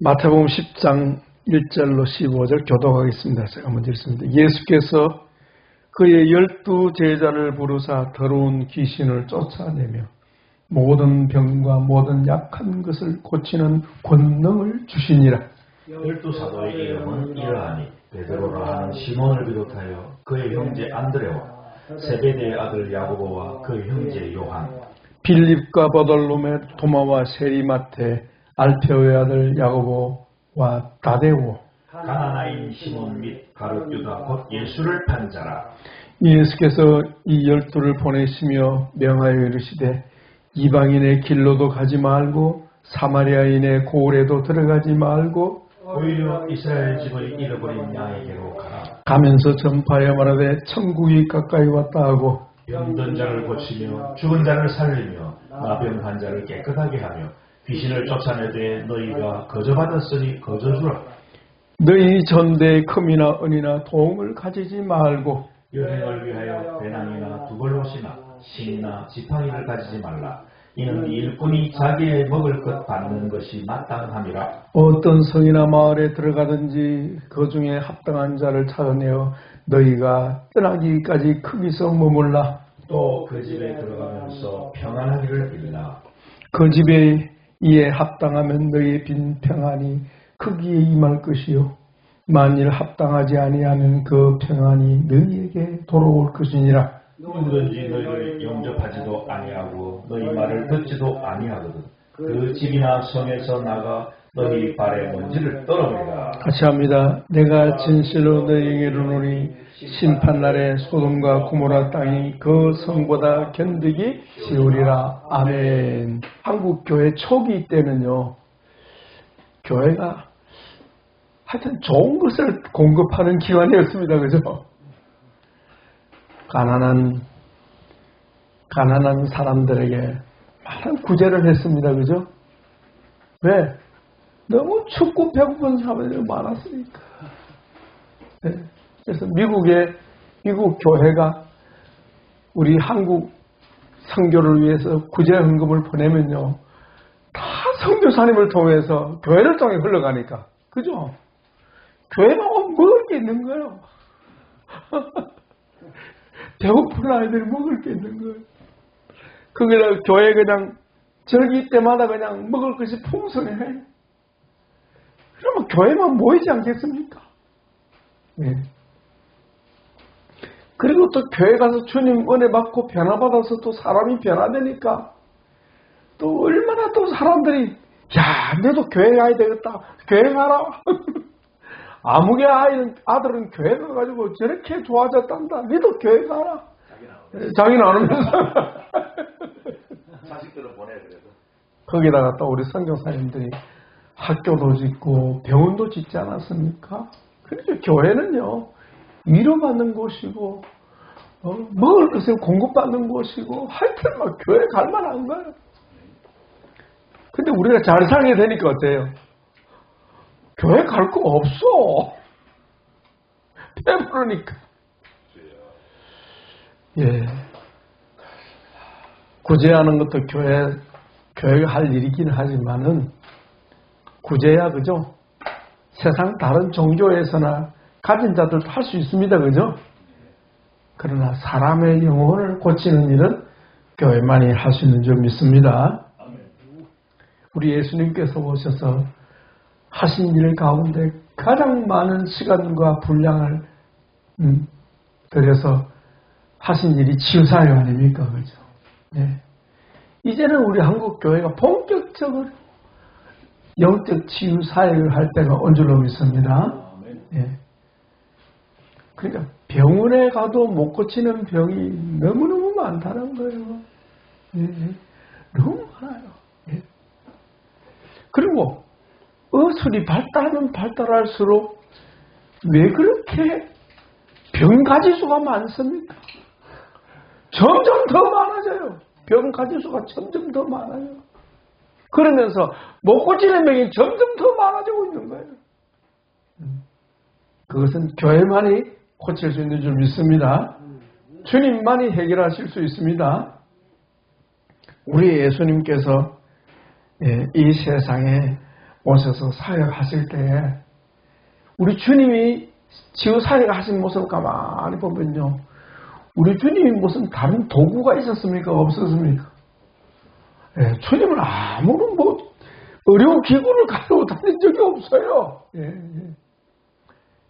마태복음 10장 1절로 15절 교독하겠습니다. 제가 먼저 읽습니다. 예수께서 그의 12 제자를 부르사 더러운 귀신을 쫓아내며 모든 병과 모든 약한 것을 고치는 권능을 주시니라. 12 사도의 이름은 이러하니 베드로라 하는 시몬을 비롯하여 그의 형제 안드레와 세베대의 아들 야고보와 그의 형제 요한, 빌립과 버돌로메, 도마와 세리마테, 알페오의 아들 야고보와 다데오, 가나나인 시몬 및 가룟 유다 곧 예수를 판 자라. 예수께서 이 12를 보내시며 명하여 이르시되 이방인의 길로도 가지 말고 사마리아인의 고을에도 들어가지 말고 오히려 이스라엘 집을 잃어버린 양에게로 가라. 가면서 전파하여 말하되 천국이 가까이 왔다 하고 병든 자를 고치며 죽은 자를 살리며 나병한 자를 깨끗하게 하며 귀신을 쫓아내되 너희가 거저받았으니 거저주라. 너희 전대에 금이나 은이나 도움을 가지지 말고 여행을 위하여 배낭이나 두벌옷이나 신이나 지팡이를 가지지 말라. 이는 일꾼이 자기의 먹을 것 받는 것이 마땅함이라. 어떤 성이나 마을에 들어가든지 그 중에 합당한 자를 찾아내어 너희가 떠나기까지 거기서 머물라. 또 그 집에 들어가면서 평안하기를 빌라. 그 집에 이에 합당하면 너희의 빈 평안이 크기에 임할 것이요 만일 합당하지 아니하면 그 평안이 너희에게 돌아올 것이니라. 누구든지 너희를 영접하지도 아니하고 너희 말을 듣지도 아니하거든 그 집이나 성에서 나가 너희 발의 먼지를 떨어버리라. 같이 합니다. 내가 진실로 너희에게 이르노니 심판날에 소돔과 고모라 땅이 그 성보다 견디기 쉬우리라. 아멘. 한국 교회 초기 때는요, 교회가 하여튼 좋은 것을 공급하는 기관이었습니다. 그죠? 가난한 사람들에게 많은 구제를 했습니다. 그죠? 왜? 너무 춥고 배고픈 사람들이 많았으니까. 네. 그래서 미국 교회가 우리 한국 선교를 위해서 구제 헌금을 보내면요, 다 선교사님을 통해서 교회를 통해 흘러가니까. 그죠? 교회만 먹을 게 있는 거예요. 배고픈 아이들이 먹을 게 있는 거예요. 거기다 교회 그냥 절기 때마다 그냥 먹을 것이 풍성해. 그러면 교회만 모이지 않겠습니까? 네. 그리고 또 교회 가서 주님 은혜 받고 변화받아서 또 사람이 변화되니까 또 얼마나 또 사람들이 야, 너도 교회 가야 되겠다. 교회 가라. 아무개 아들은 교회 가가지고 저렇게 좋아졌단다. 너도 교회 가라. 자기는 안 오면서. 자식들은 보내 그래도. 거기다가 또 우리 선교사님들이 학교도 짓고 병원도 짓지 않았습니까? 그러니까 교회는요, 위로받는 곳이고 먹을 것을 공급받는 곳이고 하여튼 막 교회 갈 만한 거예요. 근데 우리가 잘 살게 되니까 어때요? 교회 갈 거 없어. 배부르니까. 예. 구제하는 것도 교회가 할 일이긴 하지만은, 구제야, 그죠? 세상 다른 종교에서나 가진 자들도 할 수 있습니다. 그죠? 그러나 사람의 영혼을 고치는 일은 교회만이 할 수 있는 줄 믿습니다. 우리 예수님께서 오셔서 하신 일 가운데 가장 많은 시간과 분량을 들여서 하신 일이 치유사역 아닙니까? 그죠? 네. 이제는 우리 한국 교회가 본격적으로 영적 치유 사역을 할 때가 온 줄로 믿습니다. 예. 그러니까 병원에 가도 못 고치는 병이 너무너무 많다는 거예요. 예. 너무 많아요. 예. 그리고 의술이 발달하면 발달할수록 왜 그렇게 병 가지수가 많습니까? 점점 더 많아져요. 병 가지수가 점점 더 많아요. 그러면서 못 고치는 병이 점점 더 많아지고 있는 거예요. 그것은 교회만이 고칠 수 있는 줄 믿습니다. 주님만이 해결하실 수 있습니다. 우리 예수님께서 이 세상에 오셔서 사역하실 때 우리 주님이 치유 사역하신 모습을 가만히 보면요, 우리 주님이 무슨 다른 도구가 있었습니까? 없었습니까? 예, 주님은 아무런 어려운 기구를 가지고 다닌 적이 없어요. 예.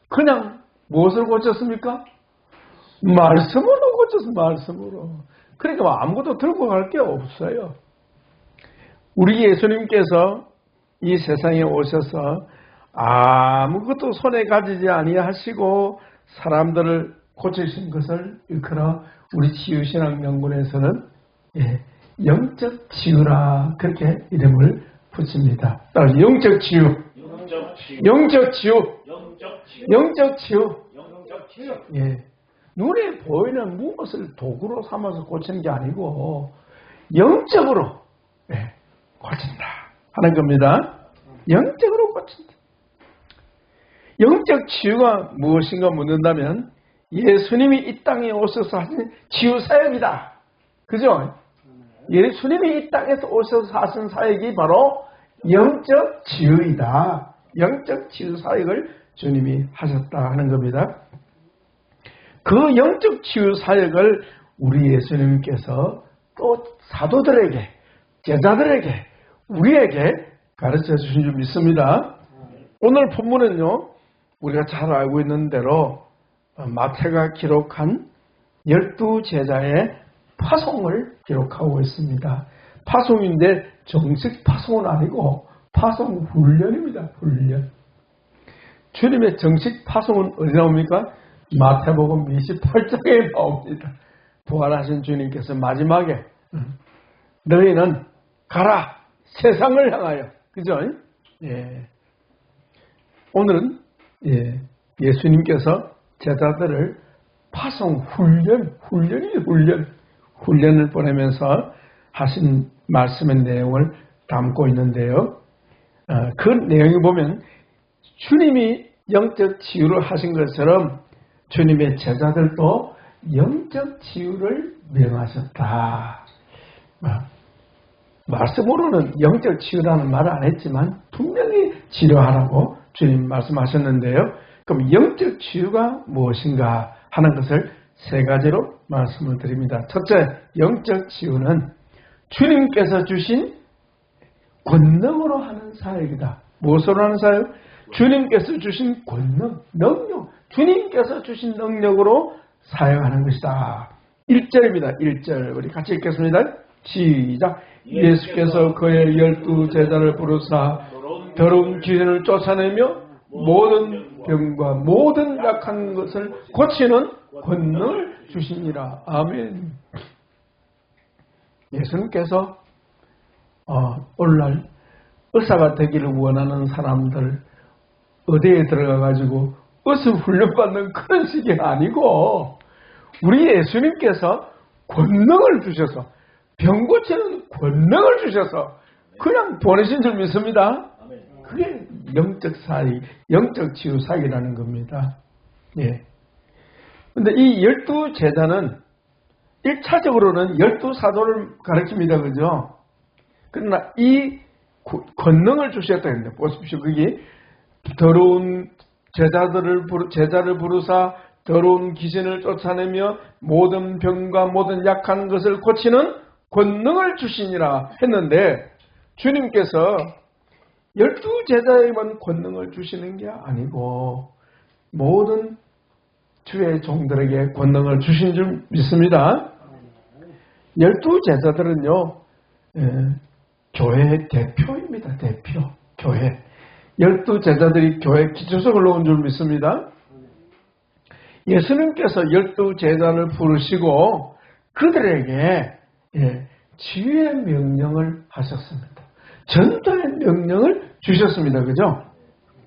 그냥 무엇을 고쳤습니까? 말씀으로 고쳤습니다. 말씀으로. 그러니까 아무것도 들고 갈 게 없어요. 우리 예수님께서 이 세상에 오셔서 아무것도 손에 가지지 아니하시고 사람들을 고치신 것을 일컬어 우리 치유신학연구원에서는 영적 치유라 그렇게 이름을 붙입니다. 따라서 영적 치유, 영적 치유, 영적 치유. 예, 눈에 보이는 무엇을 도구로 삼아서 고치는 게 아니고 영적으로 고친다 하는 겁니다. 영적으로 고친다. 영적 치유가 무엇인가 묻는다면 예수님이 이 땅에 오셔서 하신 치유 사역이다. 그죠? 예수님이 이 땅에서 오셔서 하신 사역이 바로 영적 치유이다. 영적 치유 사역을 주님이 하셨다 하는 겁니다. 그 영적 치유 사역을 우리 예수님께서 또 사도들에게, 제자들에게, 우리에게 가르쳐 주신 줄 믿습니다. 오늘 본문은요, 우리가 잘 알고 있는 대로 마태가 기록한 12제자의 파송을 기록하고 있습니다. 파송인데 정식 파송은 아니고 파송 훈련입니다. 훈련. 주님의 정식 파송은 어디 나옵니까? 마태복음 28장에 나옵니다. 부활하신 주님께서 마지막에 너희는 가라 세상을 향하여. 그죠? 예. 오늘은 예수님께서 제자들을 파송 훈련을 보내면서 하신 말씀의 내용을 담고 있는데요. 그 내용을 보면 주님이 영적 치유를 하신 것처럼 주님의 제자들도 영적 치유를 명하셨다. 말씀으로는 영적 치유라는 말을 안 했지만 분명히 치료하라고 주님 말씀하셨는데요. 그럼 영적 치유가 무엇인가 하는 것을 세 가지로 말씀을 드립니다. 첫째, 영적 치유는 주님께서 주신 권능으로 하는 사역이다. 무엇으로 하는 사역? 주님께서 주신 권능, 능력, 주님께서 주신 능력으로 사역하는 것이다. 1절입니다. 1절 우리 같이 읽겠습니다. 시작. 예수께서 그의 12제자를 부르사 더러운 귀신을 쫓아내며 모든 병과 모든 약한 것을 고치는 권능을 주시니라. 아멘. 예수님께서 오늘날 의사가 되기를 원하는 사람들 의대에 들어가가지고 의사 훈련받는 그런 식이 아니고 우리 예수님께서 권능을 주셔서 병 고치는 권능을 주셔서 그냥 보내신 줄 믿습니다. 그게 영적 사역, 영적 치유 사역이라는 겁니다. 예. 근데 이 12제자는 1차적으로는 12사도를 가르칩니다. 그죠? 그러나 이 권능을 주셨다 했는데, 보십시오. 그게 더러운 제자를 부르사 더러운 귀신을 쫓아내며 모든 병과 모든 약한 것을 고치는 권능을 주시니라 했는데, 주님께서 12제자에만 권능을 주시는 게 아니고 모든 주의 종들에게 권능을 주신 줄 믿습니다. 12제자들은요 교회의 대표입니다. 대표 교회 12제자들이 교회 기초석을 놓은 줄 믿습니다. 예수님께서 12제자를 부르시고 그들에게 치유의 명령을 하셨습니다. 전도의 명령을 주셨습니다. 그죠?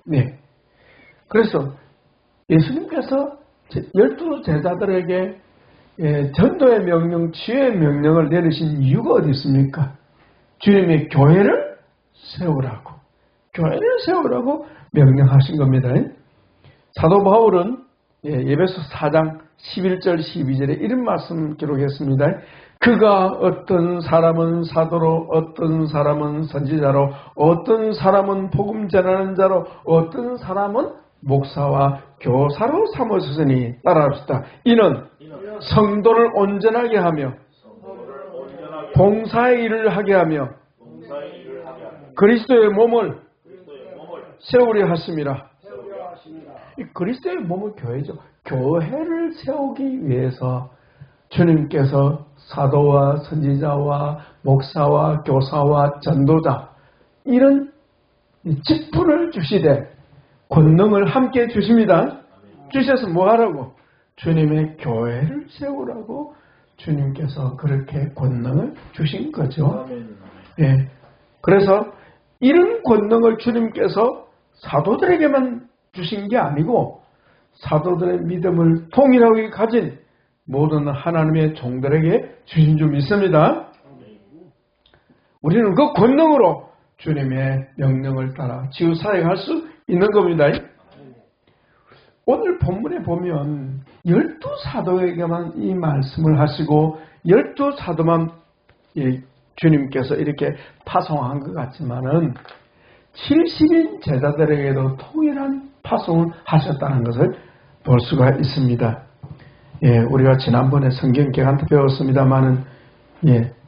네. 그래서 예수님께서 12제자들에게 전도의 명령, 치유의 명령을 내리신 이유가 어디 있습니까? 주님의 교회를 세우라고. 교회를 세우라고 명령하신 겁니다. 사도 바울은 에베소 4장 11절 12절에 이런 말씀 기록했습니다. 그가 어떤 사람은 사도로, 어떤 사람은 선지자로, 어떤 사람은 복음 전하는 자로, 어떤 사람은 목사와 교사로 삼으셨으니 따라합시다. 이는 성도를 온전하게 하며 봉사의 일을 하게 하며 그리스도의 몸을 세우려 하심이라. 이 그리스도의 몸은 교회죠. 교회를 세우기 위해서 주님께서 사도와 선지자와 목사와 교사와 전도자 이런 직분을 주시되 권능을 함께 주십니다. 주셔서 뭐 하라고? 주님의 교회를 세우라고 주님께서 그렇게 권능을 주신 거죠. 예. 그래서 이런 권능을 주님께서 사도들에게만 주신 게 아니고 사도들의 믿음을 통일하게 가진 모든 하나님의 종들에게 주신 줄 믿습니다. 우리는 그 권능으로 주님의 명령을 따라 치유사역할 수 있는 겁니다. 오늘 본문에 보면 12사도에게만 이 말씀을 하시고 12사도만 주님께서 이렇게 파송한 것 같지만은 70인 제자들에게도 통일한 파송을 하셨다는 것을 볼 수가 있습니다. 예, 우리가 지난번에 성경 개간 때 배웠습니다만은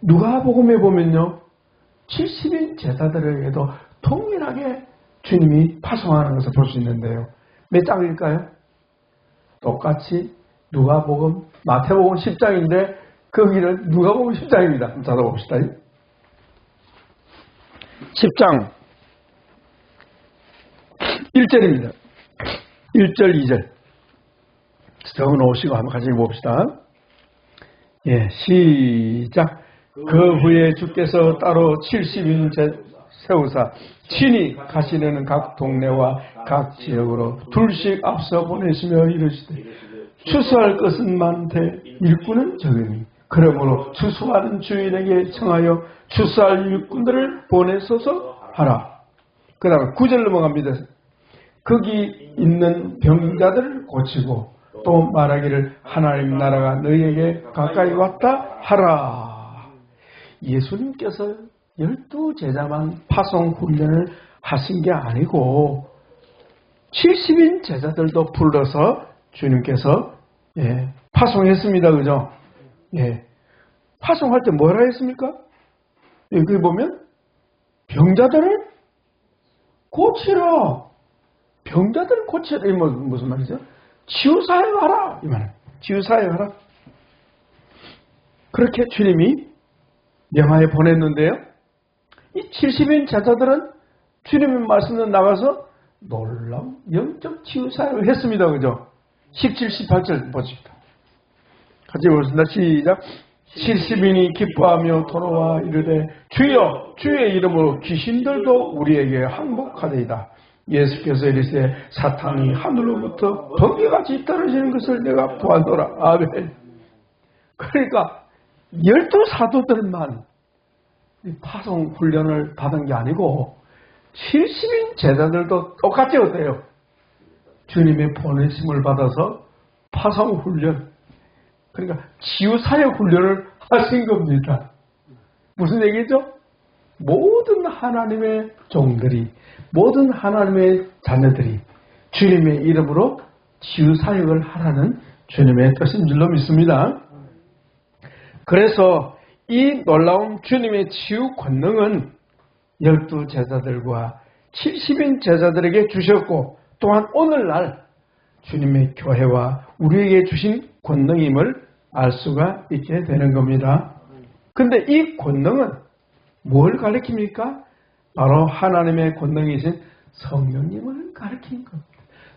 누가복음에 보면요 70인 제자들에게도 동일하게 주님이 파송하는 것을 볼 수 있는데요. 몇 장일까요? 똑같이 누가복음, 마태복음 10장인데 거기는 누가복음 10장입니다. 한번 찾아봅시다. 10장 1절입니다. 1절, 2절 적어놓으시고 한번 같이 봅시다. 예, 시작. 그 후에 주께서 따로 70인 세우사 친히 가시려는 각 동네와 각 지역으로 둘씩 앞서 보내시며 이르시되 추수할 것은 많되 일꾼은 적으니 그러므로 추수하는 주인에게 청하여 추수할 일꾼들을 보내소서 하라. 그 다음에 9절 넘어갑니다. 거기 있는 병자들을 고치고 또 말하기를 하나님 나라가 너희에게 가까이 왔다 하라. 예수님께서 12제자만 파송 훈련을 하신 게 아니고 70인 제자들도 불러서 주님께서 파송했습니다. 그죠? 예. 파송할 때 뭐라 했습니까? 여기 보면 병자들을 고치라. 병자들을 고치라. 이 무슨 말이죠? 치유사역하라. 이 말은 치유사역하라. 그렇게 주님이 명하에 보냈는데요. 이 70인 제자들은 주님의 말씀에 나가서 놀라운 영적 치유사역을 했습니다. 그죠? 17, 18절 보십시다. 같이 보겠습니다. 시작. 70인이 기뻐하며 돌아와 이르되 주여 주의 이름으로 귀신들도 우리에게 항복하되이다. 예수께서 이르시되 사탄이 하늘로부터 번개같이 떨어지는 것을 내가 보았노라. 아멘. 그러니까 12사도들만 파송 훈련을 받은 게 아니고 70인 제자들도 똑같이 어때요? 주님의 보내심을 받아서 파송 훈련, 그러니까 치유사역 훈련을 하신 겁니다. 무슨 얘기죠? 모든 하나님의 종들이, 모든 하나님의 자녀들이 주님의 이름으로 치유사역을 하라는 주님의 뜻인 줄로 믿습니다. 그래서 이 놀라운 주님의 치유 권능은 12제자들과 70인 제자들에게 주셨고 또한 오늘날 주님의 교회와 우리에게 주신 권능임을 알 수가 있게 되는 겁니다. 근데 이 권능은 뭘 가리킵니까? 바로 하나님의 권능이신 성령님을 가리킨 겁니다.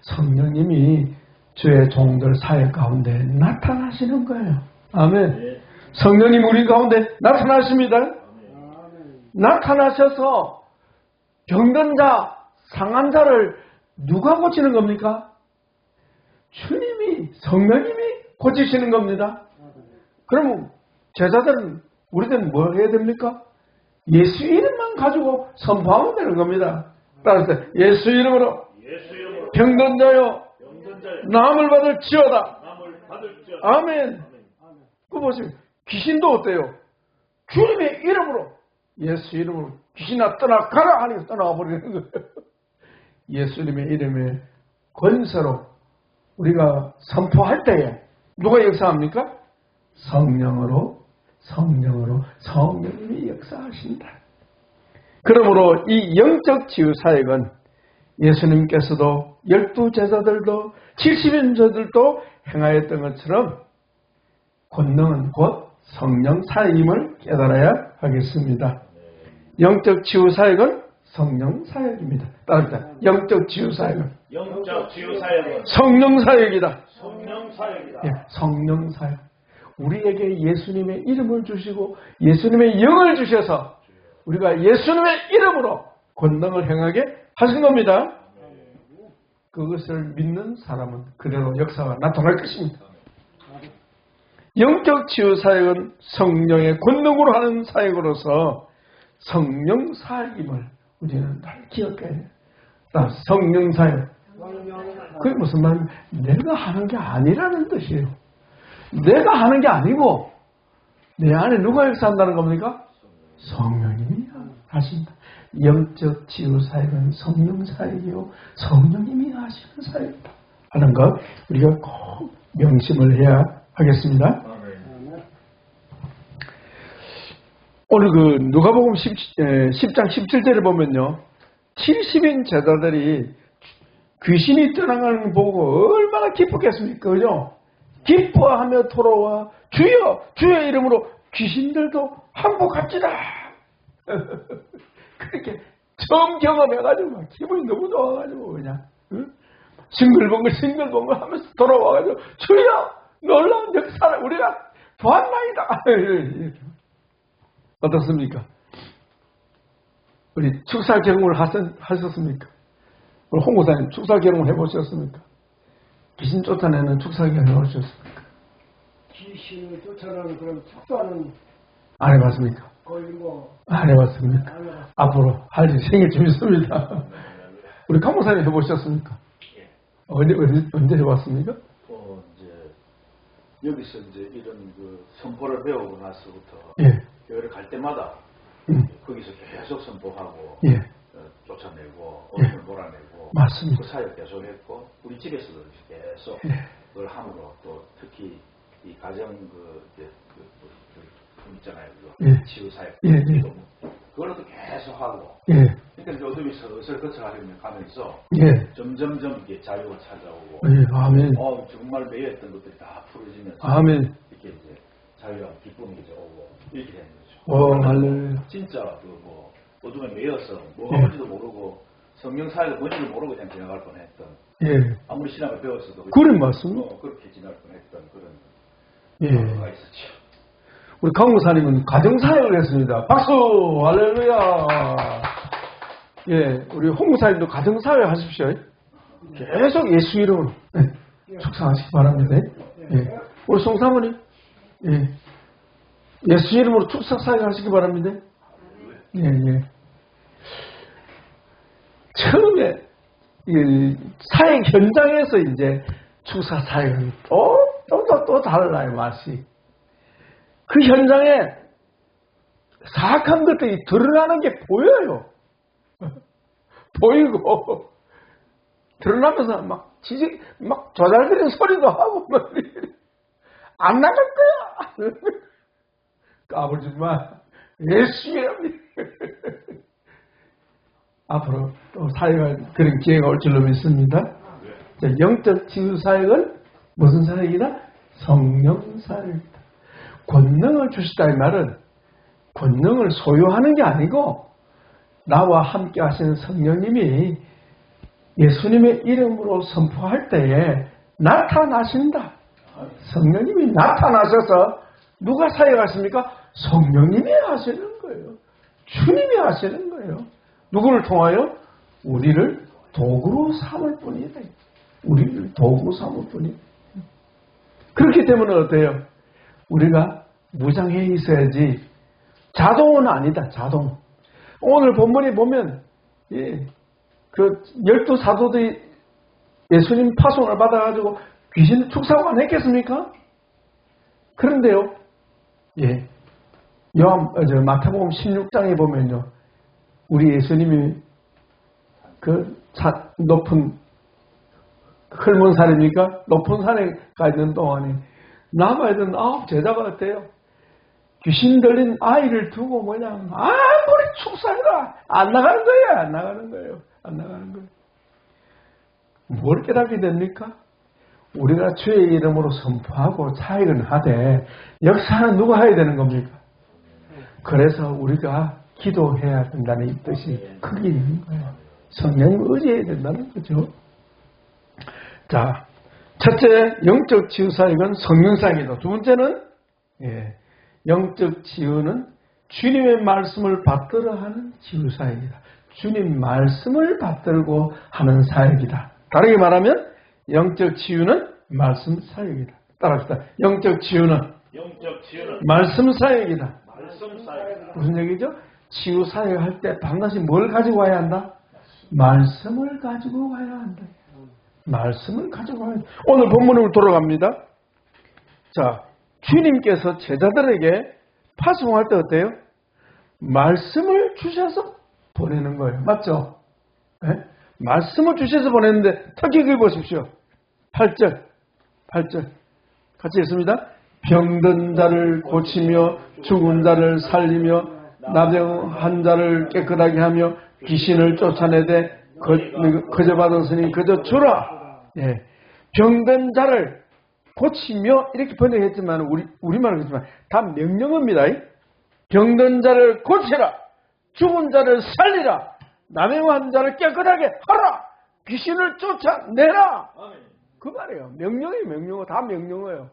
성령님이 주의 종들 사역 가운데 나타나시는 거예요. 아멘. 성령님 우리 가운데 나타나십니다. 나타나셔서 병든 자, 상한 자를 누가 고치는 겁니까? 주님이, 성령님이 고치시는 겁니다. 그럼 제자들은, 우리들은 뭐 해야 됩니까? 예수 이름만 가지고 선포하면 되는 겁니다. 따라서 예수 이름으로 병든 자여 나음을 받을지어다. 아멘. 그 보시면 귀신도 어때요? 주님의 이름으로, 예수 이름으로 귀신아 떠나가라 하니까 떠나가 버리는 거예요. 예수님의 이름에 권세로 우리가 선포할 때에 누가 역사합니까? 성령으로 성령님이 역사하신다. 그러므로 이 영적 치유 사역은 예수님께서도 12제자들도 70인자들도 행하였던 것처럼 권능은 곧 성령 사역임을 깨달아야 하겠습니다. 영적 치유 사역은 성령 사역입니다. 따라합니다. 영적 치유 사역은 성령 사역이다. 예, 성령 사역. 우리에게 예수님의 이름을 주시고 예수님의 영을 주셔서 우리가 예수님의 이름으로 권능을 행하게 하신 겁니다. 그것을 믿는 사람은 그대로 역사가 나타날 것입니다. 영적 치유 사역은 성령의 권능으로 하는 사역으로서 성령 사역임을 우리는 잘 기억해야 해요. 성령 사역. 그게 무슨 말이냐면 내가 하는 게 아니라는 뜻이에요. 내가 하는 게 아니고 내 안에 누가 역사한다는 겁니까? 성령님이 하신다. 영적 치유 사역은 성령 사역이요 성령님이 하시는 사역이다 하는 것 우리가 꼭 명심을 해야 하겠습니다. 오늘 그 누가복음 10장 17절을 보면요, 70인 제자들이 귀신이 떠나가는 걸 보고 얼마나 기뻤겠습니까? 그죠? 기뻐하며 돌아와 주여 주의 이름으로 귀신들도 항복합시다. 그렇게 처음 경험해가지고 막 기분이 너무 좋아가지고 그냥 싱글벙글 하면서 돌아와가지고 주여 놀라운 역사를 우리가 보았나이다. 어떻습니까? 우리 축사 경험을 하셨습니까? 우리 홍 목사님 축사 경험을 해보셨습니까? 귀신 쫓아내는 축사 경험을 해보셨습니까? 귀신을 쫓아내는 그런 축사는 안 해봤습니까? 거의 안 해봤습니까? 앞으로 할 일 생길 좀 있습니다. 우리 강 목사님 해보셨습니까? 예. 언제 해봤습니까? 이제 여기서 이제 이런 그 선포를 배우고 나서부터 예. 교회를 갈 때마다 거기서 계속 선포하고 예. 쫓아내고 어둠을 몰아내고 맞습니다. 그 사역 계속했고 우리 집에서도 계속 예. 그걸 함으로 또 특히 이 가정 있잖아요. 예. 치유 사역 예. 그걸로 또 계속 하고 예. 그러니까 이제 어둠이 슬슬 거쳐가면서 예. 점점점 이게 자유가 찾아오고 예. 아멘. 정말 매였던 것들이 다 풀어지면서 아멘. 이렇게 이제 자유와 기쁨이 이제 오고 이렇게 되는 거죠. 할렐루야. 진짜 그 어둠에 매여서 뭐가 뭔지도 모르고 성령 사역이 뭔지도 모르고 그냥 지나갈 뻔했던. 예. 아무리 신학을 배웠어도 그래 맞습니다. 그렇게 지나갈 뻔했던 그런 예. 거가 있었죠. 우리 강 목사님은 가정사역을 했습니다. 박수! 할렐루야! 예, 우리 홍 목사님도 가정사역 하십시오. 계속 예수 이름으로 축사하시기 바랍니다. 예. 우리 송 사모님, 예. 예수 이름으로 축사사역 하시기 바랍니다. 예, 예. 처음에, 사역 현장에서 이제 축사사역은 또 달라요, 맛이. 그 현장에 사악한 것들이 드러나는 게 보여요. 보이고 드러나면서 막 조잘거리는 소리도 하고 안 나갈 거야. 까불지만 예수님이 앞으로 또 사역할 그런 기회가 올 줄로 믿습니다. 영적 치유 사역은 무슨 사역이다? 성령 사역이다. 권능을 주시다 이 말은 권능을 소유하는 게 아니고 나와 함께 하시는 성령님이 예수님의 이름으로 선포할 때에 나타나신다. 성령님이 나타나셔서 누가 사역하십니까? 성령님이 하시는 거예요. 주님이 하시는 거예요. 누구를 통하여? 우리를 도구로 삼을 뿐이다. 우리를 도구로 삼을 뿐이다. 그렇기 때문에 어때요? 우리가 무장해 있어야지. 자동은 아니다. 자동. 오늘 본문에 보면 그 12사도들이 예수님 파송을 받아가지고 귀신 축사가 안 했겠습니까? 그런데요. 예. 마태복음 16장에 보면요. 우리 예수님이 높은 헐몬 산입니까? 높은 산에 가 있는 동안에 남아있던 9 제자가 어때요? 귀신 들린 아이를 두고 아무리 축사해라 안 나가는 거예요. 안 나가는 거예요. 안 나가는 거예요. 뭘 깨닫게 됩니까? 우리가 주의 이름으로 선포하고 차익은 하되 역사는 누가 해야 되는 겁니까? 그래서 우리가 기도해야 된다는 이 뜻이 크게 있는 거예요. 성령님 의지해야 된다는 거죠. 자, 첫째, 영적 치유사역은 성령사역이다. 두 번째는 영적 치유는 주님의 말씀을 받들어 하는 치유사역이다. 주님 말씀을 받들고 하는 사역이다. 다르게 말하면 영적 치유는 말씀 사역이다. 따라합시다. 영적 치유는 말씀 사역이다. 무슨 얘기죠? 치유 사역할 때 반드시 뭘 가지고 와야 한다? 말씀을 가지고 와야 한다. 말씀을 가지고 와야 한다. 오늘 본문으로 돌아갑니다. 자, 주님께서 제자들에게 파송할 때 어때요? 말씀을 주셔서 보내는 거예요. 맞죠? 네? 말씀을 주셔서 보냈는데 특히 그걸 보십시오. 8절 같이 읽습니다. 병든 자를 고치며 죽은 자를 살리며 나병한 자를 깨끗하게 하며 귀신을 쫓아내되 거저 받았으니 거저 주라. 예. 병든 자를 고치며 이렇게 번역했지만 우리말로 했지만 다 명령어입니다. 병든 자를 고치라. 죽은 자를 살리라. 나병한 자를 깨끗하게 하라. 귀신을 쫓아내라. 그 말이에요. 명령어 다 명령어예요.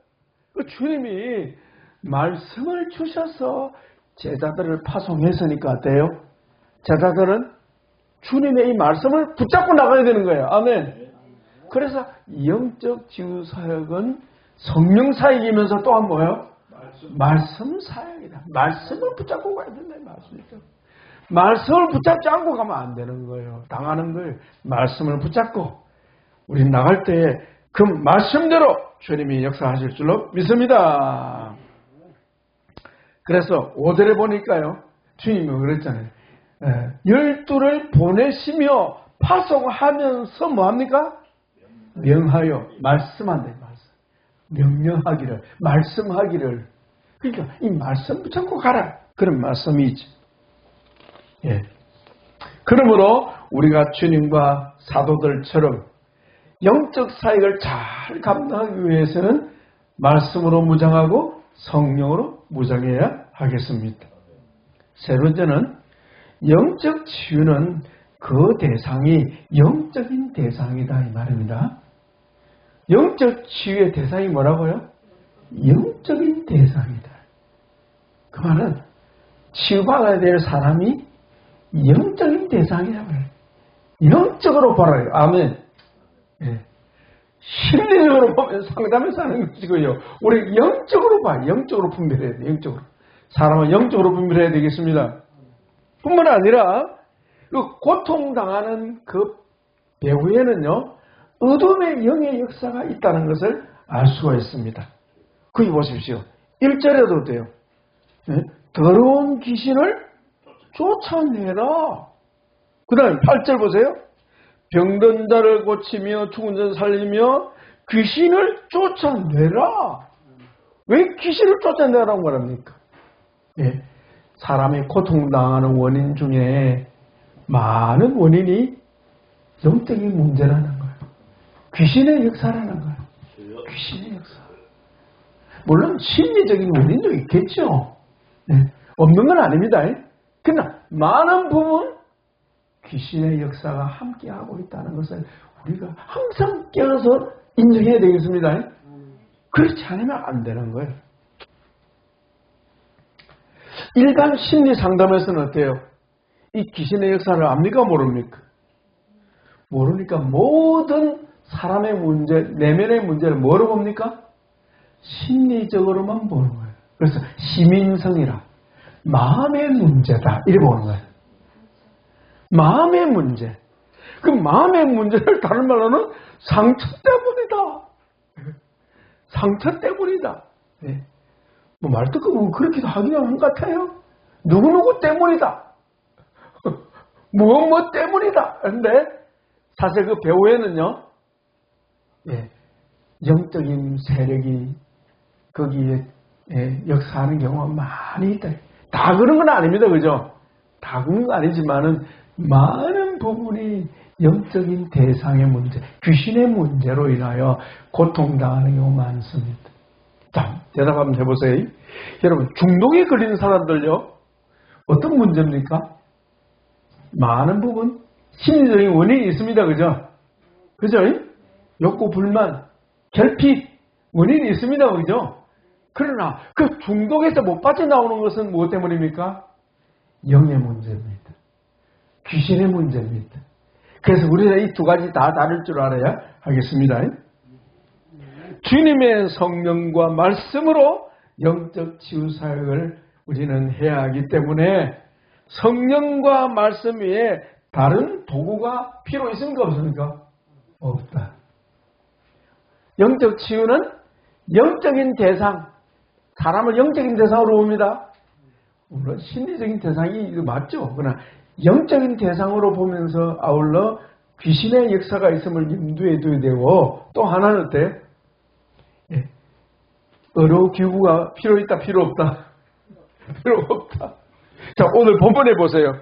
주님이 말씀을 주셔서 제자들을 파송했으니까 어때요? 제자들은 주님의 이 말씀을 붙잡고 나가야 되는 거예요. 아멘. 그래서 영적 치유 사역은 성령 사역이면서 또한 뭐예요? 말씀 사역이다. 말씀을 붙잡고 가야 된다. 말씀을 붙잡지 않고 가면 안 되는 거예요. 당하는 거예요. 말씀을 붙잡고 우리 나갈 때에 그 말씀대로 주님이 역사하실 줄로 믿습니다. 그래서 5절에 보니까요. 주님이 그랬잖아요. 12를 보내시며 파송하면서 뭐합니까? 명하여 말씀한다. 명령하기를 말씀하기를. 그러니까 이 말씀 붙잡고 가라. 그런 말씀이지. 예. 그러므로 우리가 주님과 사도들처럼 영적 사역을 잘 감당하기 위해서는 말씀으로 무장하고 성령으로 무장해야 하겠습니다. 세 번째는 영적 치유는 그 대상이 영적인 대상이다 이 말입니다. 영적 치유의 대상이 뭐라고요? 영적인 대상이다. 그 말은 치유받아야 될 사람이 영적인 대상이라고 해요. 영적으로 보라요. 아멘. 예. 실리적으로 보면 상담해서 하는 것이고요. 우리 영적으로 봐. 영적으로 분별해야 돼. 영적으로. 사람은 영적으로 분별해야 되겠습니다. 뿐만 아니라 그 고통당하는 그 배후에는요. 어둠의 영의 역사가 있다는 것을 알 수가 있습니다. 거기 보십시오. 1절에도 돼요. 예? 더러운 귀신을 쫓아내라. 그 다음에 8절 보세요. 병든 자를 고치며 죽은 자를 살리며 귀신을 쫓아내라. 왜 귀신을 쫓아내라고 말합니까? 예. 사람이 고통당하는 원인 중에 많은 원인이 영적인 문제라는 거예요. 귀신의 역사라는 거예요. 귀신의 역사. 물론 심리적인 원인도 있겠죠. 예. 없는 건 아닙니다. 그러나 많은 부분 귀신의 역사가 함께하고 있다는 것을 우리가 항상 깨어서 인정해야 되겠습니다. 그렇지 않으면 안 되는 거예요. 일반 심리 상담에서는 어때요? 이 귀신의 역사를 압니까? 모릅니까? 모르니까 모든 사람의 문제, 내면의 문제를 뭐로 봅니까? 심리적으로만 보는 거예요. 그래서 시민성이라 마음의 문제다 이렇게 보는 거예요. 마음의 문제. 그 마음의 문제를 다른 말로는 상처 때문이다. 상처 때문이다. 네. 뭐 말 듣고 보면 그렇게도 하긴 한 것 같아요. 누구누구 때문이다. 뭐 때문이다. 그런데 사실 그 배후에는요, 예, 영적인 세력이 거기에 역사하는 경우가 많이 있다. 다 그런 건 아닙니다. 그죠? 다 그런 건 아니지만은 많은 부분이 영적인 대상의 문제, 귀신의 문제로 인하여 고통당하는 경우가 많습니다. 자, 대답 한번 해보세요. 여러분, 중독에 걸리는 사람들요, 어떤 문제입니까? 많은 부분, 심리적인 원인이 있습니다. 그죠? 그죠? 욕구, 불만, 결핍, 원인이 있습니다. 그죠? 그러나 그 중독에서 못 빠져나오는 것은 무엇 때문입니까? 영의 문제입니다. 귀신의 문제입니다. 그래서 우리는 이 두 가지 다 다를 줄 알아야 하겠습니다. 주님의 성령과 말씀으로 영적 치유사역을 우리는 해야 하기 때문에 성령과 말씀 외에 다른 도구가 필요 있습니까? 없습니까? 없다. 영적 치유는 영적인 대상, 사람을 영적인 대상으로 봅니다. 물론 심리적인 대상이 맞죠. 그러나 영적인 대상으로 보면서 아울러 귀신의 역사가 있음을 염두에 둬야 되고, 또 하나는 어때요? 의료기구가 필요 있다, 필요 없다? 필요 없다. 자, 오늘 본문에 보세요.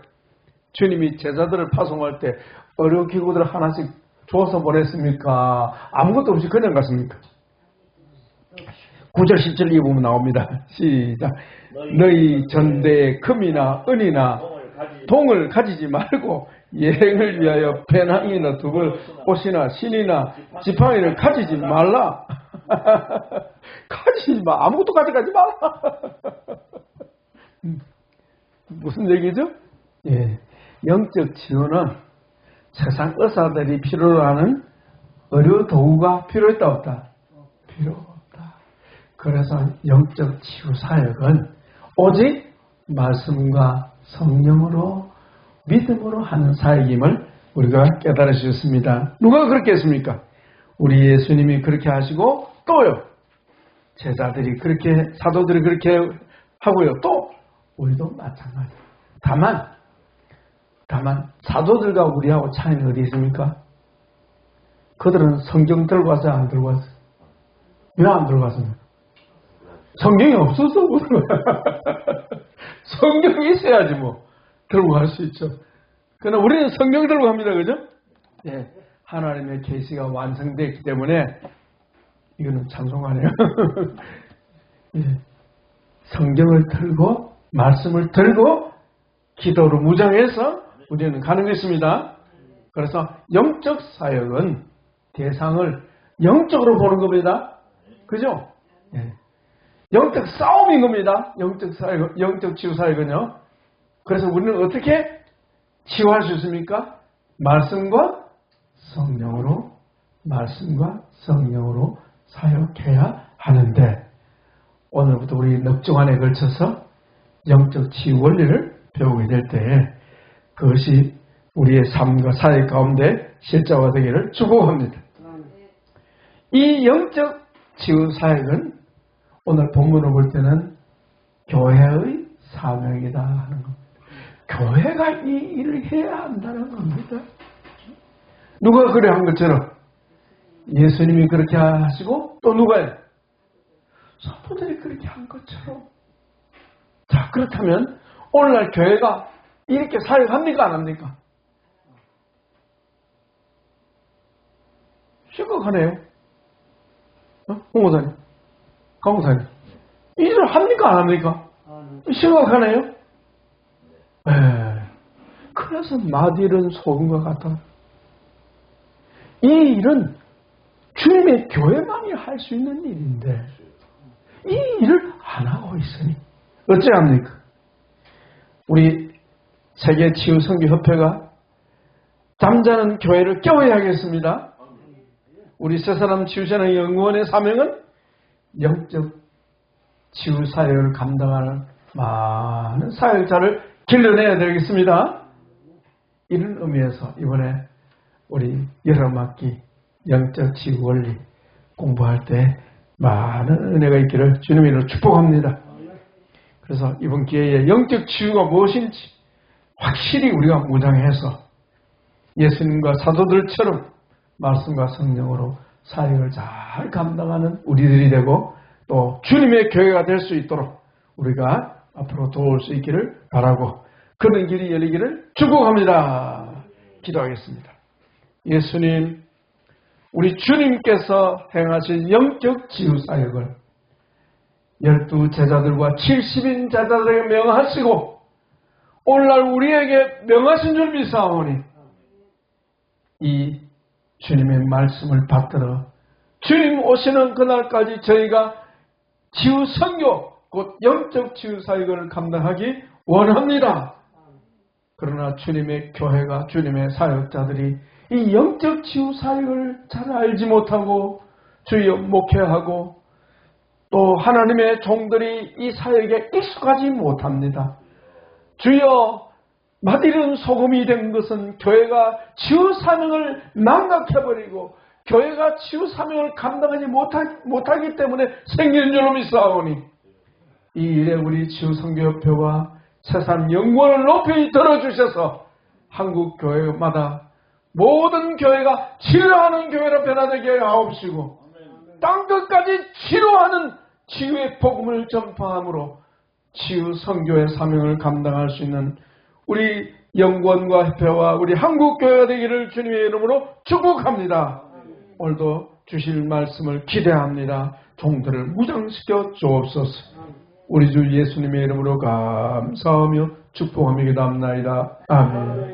주님이 제자들을 파송할 때 의료기구들을 하나씩 줘서 보냈습니까? 아무것도 없이 그냥 갔습니까? 9절 10절 이 보면 나옵니다. 시작. 너희 전대에 금이나 은이나 동을 가지지 말고 여행을 위하여 배낭이나 두벌, 옷이나 신이나 지팡이를 가지지 말라. 가지지 마. 아무것도 가져가지 말라. 무슨 얘기죠? 예. 영적 치유는 세상 의사들이 필요로 하는 의료 도구가 필요했다 없다? 필요 없다. 그래서 영적 치유 사역은 오직 말씀과 성령으로 믿음으로 하는 사역임을 우리가 깨달을 수 있습니다. 누가 그렇게 했습니까? 우리 예수님이 그렇게 하시고 또요. 제자들이 그렇게, 사도들이 그렇게 하고요. 또 우리도 마찬가지. 다만 사도들과 우리하고 차이는 어디 있습니까? 그들은 성경 들고 와서 안 들고 왔어요. 왜 안 들고 왔습니까? 성경이 없어서 그런 거야. 성경이 있어야지 뭐 들고 갈 수 있죠. 그러나 우리는 성경 들고 갑니다. 그죠? 예, 하나님의 계시가 완성되기 때문에 이거는 찬송하네요. 예, 성경을 들고 말씀을 들고 기도로 무장해서 우리는 가는 것입니다. 그래서 영적 사역은 대상을 영적으로 보는 겁니다. 그죠? 예. 영적 싸움인 겁니다. 영적 사역, 영적 치유 사역은요. 그래서 우리는 어떻게 치유할 수 있습니까? 말씀과 성령으로 사역해야 하는데, 오늘부터 우리 넉 주간에 걸쳐서 영적 치유 원리를 배우게 될 때 그것이 우리의 삶과 사역 가운데 실제화되기를 축복합니다. 이 영적 치유 사역은 오늘 본문을 볼 때는 교회의 사명이다 하는 겁니다. 교회가 이 일을 해야 한다는 겁니다. 누가 그래 한 것처럼 예수님이 그렇게 하시고 또 누가요? 사도들이 그렇게 한 것처럼. 자, 그렇다면 오늘날 교회가 이렇게 사역합니까? 안 합니까? 심각하네요. 홍보사님, 강목사님, 이 일을 합니까? 안 합니까? 심각하네요. 네. 그래서 마딜은 소금과 같아. 이 일은 주님의 교회만이 할 수 있는 일인데 이 일을 안 하고 있으니 어찌합니까? 우리 세계치유선교협회가 잠자는 교회를 깨워야겠습니다. 우리 새사람 치유자는 연구원의 사명은 영적 치유 사역을 감당하는 많은 사역자를 길러내야 되겠습니다. 이런 의미에서 이번에 우리 여름 학기 영적 치유 원리 공부할 때 많은 은혜가 있기를 주님으로 축복합니다. 그래서 이번 기회에 영적 치유가 무엇인지 확실히 우리가 무장해서 예수님과 사도들처럼 말씀과 성령으로 사역을 잘 감당하는 우리들이 되고 또 주님의 교회가 될 수 있도록 우리가 앞으로 도울 수 있기를 바라고 그런 길이 열리기를 축복합니다. 기도하겠습니다. 예수님, 우리 주님께서 행하신 영적 치유 사역을 12 제자들과 70인 제자들에게 명하시고 오늘날 우리에게 명하신 줄 믿사오니 이 주님의 말씀을 받들어 주님 오시는 그날까지 저희가 치유 선교 곧 영적 치유 사역을 감당하기 원합니다. 그러나 주님의 교회가 주님의 사역자들이 이 영적 치유 사역을 잘 알지 못하고 주여 목회하고 또 하나님의 종들이 이 사역에 익숙하지 못합니다. 주여 맛이른 소금이 된 것은 교회가 치유 사명을 망각해버리고 교회가 치유 사명을 감당하지 못하기 때문에 생긴 줄로 믿사오니 이 일에 우리 치유 선교협회와 세상 영광을 높이 들어주셔서 한국 교회마다 모든 교회가 치료하는 교회로 변화되게 하옵시고 땅끝까지 치료하는 치유의 복음을 전파함으로 치유 선교의 사명을 감당할 수 있는 우리 영권과 협회와 우리 한국 교회가 되기를 주님의 이름으로 축복합니다. 오늘도 주실 말씀을 기대합니다. 종들을 무장시켜 주옵소서. 우리 주 예수님의 이름으로 감사하며 축복하며 기도합나이다. 아멘.